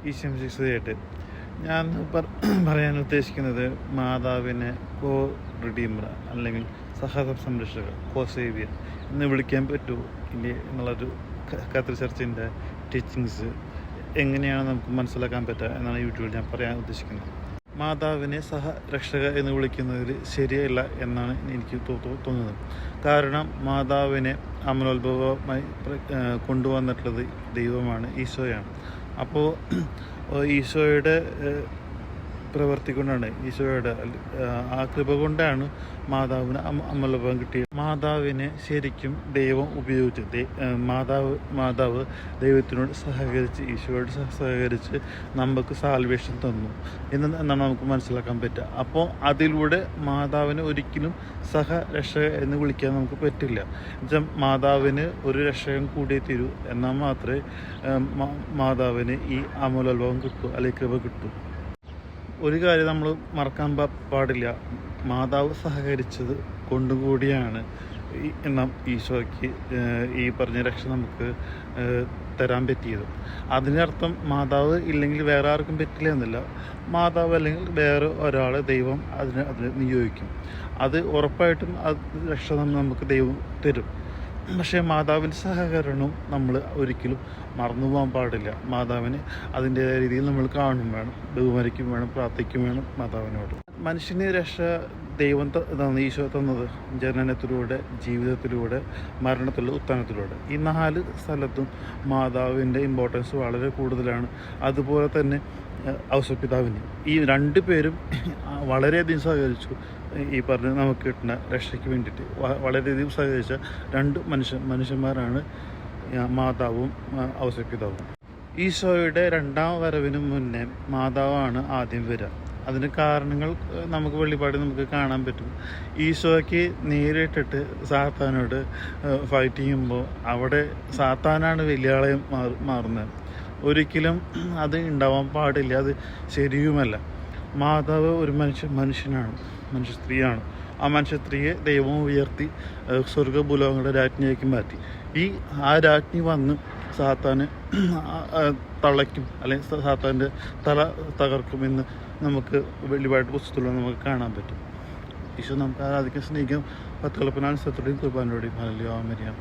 ഈശ്വരമായിട്ട് ഞാൻ പറയാൻ ഉദ്ദേശിക്കുന്നത് മാതാവിനെ കോ റിഡീമർ അല്ലെങ്കിൽ സംരക്ഷക സേവിയർ എന്ന് വിളിക്കാൻ പറ്റുമോ ഇല്ലേ എന്നുള്ളൊരു കാത്തലിക് ചർച്ചിൻ്റെ ടീച്ചിങ്സ് എങ്ങനെയാണ് നമുക്ക് മനസ്സിലാക്കാൻ പറ്റുക എന്നാണ് യൂട്യൂബിൽ ഞാൻ പറയാൻ ഉദ്ദേശിക്കുന്നത്. മാതാവിനെ സഹരക്ഷക എന്ന് വിളിക്കുന്നതിൽ ശരിയല്ല എന്നാണ് എനിക്ക് തോന്നുന്നത്. കാരണം മാതാവിനെ അമലോത്ഭവമായി കൊണ്ടുവന്നിട്ടുള്ളത് ദൈവമാണ്, ഈശോയാണ്. അപ്പോൾ ഈശോയുടെ പ്രവൃത്തി കൊണ്ടാണ്, ഈശോയുടെ ആ കൃപ കൊണ്ടാണ് മാതാവിന് അമലോത്ഭവം കിട്ടിയത്. മാതാവിനെ ശരിക്കും ദൈവം ഉപയോഗിച്ച് മാതാവ് ദൈവത്തിനോട് സഹകരിച്ച്, ഈശോയോട് സഹകരിച്ച് നമുക്ക് സാൽവേഷൻ തന്നു എന്നാണ് നമുക്ക് മനസ്സിലാക്കാൻ പറ്റുക. അപ്പോൾ അതിലൂടെ മാതാവിനെ ഒരിക്കലും സഹരക്ഷക എന്ന് വിളിക്കാൻ നമുക്ക് പറ്റില്ല. എന്നുവെച്ചാൽ മാതാവിന് ഒരു രക്ഷകൻ കൂടിയേ തീരൂ, എന്നാൽ മാത്രമേ മാതാവിന് ഈ അമലോത്ഭവം കിട്ടൂ, അല്ലെങ്കിൽ കൃപ കിട്ടൂ. ഒരു കാര്യം നമ്മൾ മറക്കാൻ പാടില്ല, മാതാവ് സഹകരിച്ചത് കൊണ്ടുകൂടിയാണ് ഈശോയ്ക്ക് ഈ പറഞ്ഞ രക്ഷ നമുക്ക് തരാൻ പറ്റിയത്. അതിനർത്ഥം മാതാവ് ഇല്ലെങ്കിൽ വേറെ ആർക്കും പറ്റില്ല എന്നില്ല. മാതാവ് അല്ലെങ്കിൽ വേറെ ഒരാൾ ദൈവം അതിന് നിയോഗിക്കും. അത് ഉറപ്പായിട്ടും രക്ഷ നമുക്ക് ദൈവം തരും. പക്ഷേ മാതാവിൻ്റെ സഹകരണവും നമ്മൾ ഒരിക്കലും മറന്നു പോകാൻ പാടില്ല. മാതാവിനെ അതിൻ്റെതായ രീതിയിൽ നമ്മൾ കാണും വേണം, ബഹുമാനിക്കും വേണം, പ്രാർത്ഥിക്കും വേണം മാതാവിനോട്. മനുഷ്യന് രക്ഷ ദൈവം ഈശോ തന്നത് ജനനത്തിലൂടെ, ജീവിതത്തിലൂടെ, മരണത്തിലൂടെ, ഉത്ഥാനത്തിലൂടെ. ഈ 4 സ്ഥലത്തും മാതാവിൻ്റെ ഇമ്പോർട്ടൻസ് വളരെ കൂടുതലാണ്. അതുപോലെ തന്നെ ഔസപിതാവിന് ഈ 2 പേരും വളരെയധികം സഹകരിച്ചു. ഈ പറഞ്ഞ നമുക്ക് കിട്ടുന്ന രക്ഷയ്ക്ക് വേണ്ടിയിട്ട് വളരെയധികം സഹകരിച്ച 2 മനുഷ്യന്മാരാണ് മാതാവും ഔസപിതാവും. ഈശോയുടെ 2ാം വരവിന് മുന്നേ മാതാവാണ് ആദ്യം വരിക. അതിന് കാരണങ്ങൾ നമുക്ക് വെളിപാട് നമുക്ക് കാണാൻ പറ്റും. ഈശോയ്ക്ക് നേരിട്ടിട്ട് സാത്താനോട് ഫൈറ്റ് ചെയ്യുമ്പോൾ അവിടെ സാത്താനാണ് വലിയ ആളെ മാറുന്നത്. ഒരിക്കലും അത് ഉണ്ടാവാൻ പാടില്ല, അത് ശരിയുമല്ല. മാതാവ് ഒരു മനുഷ്യനാണ്, മനുഷ്യ സ്ത്രീയാണ്. ആ മനുഷ്യ സ്ത്രീയെ ദൈവം ഉയർത്തി സ്വർഗ്ഗഭൂലോകങ്ങളുടെ രാജ്ഞിയാക്കി മാറ്റി. ആ രാജ്ഞി വന്ന് സാത്താന് തളയ്ക്കും, അല്ലെങ്കിൽ സാത്താൻ്റെ തല തകർക്കുമെന്ന് നമുക്ക് വെളിപാട് പുസ്തകത്തിലൂടെ നമുക്ക് കാണാൻ പറ്റും. ഈശോ നമുക്ക് ആരാധിക്കാൻ സ്നേഹിക്കും. 10 കൽപ്പന അനുസരിച്ചും കുർബാനയോടെയും ഹല്ലേലൂയ.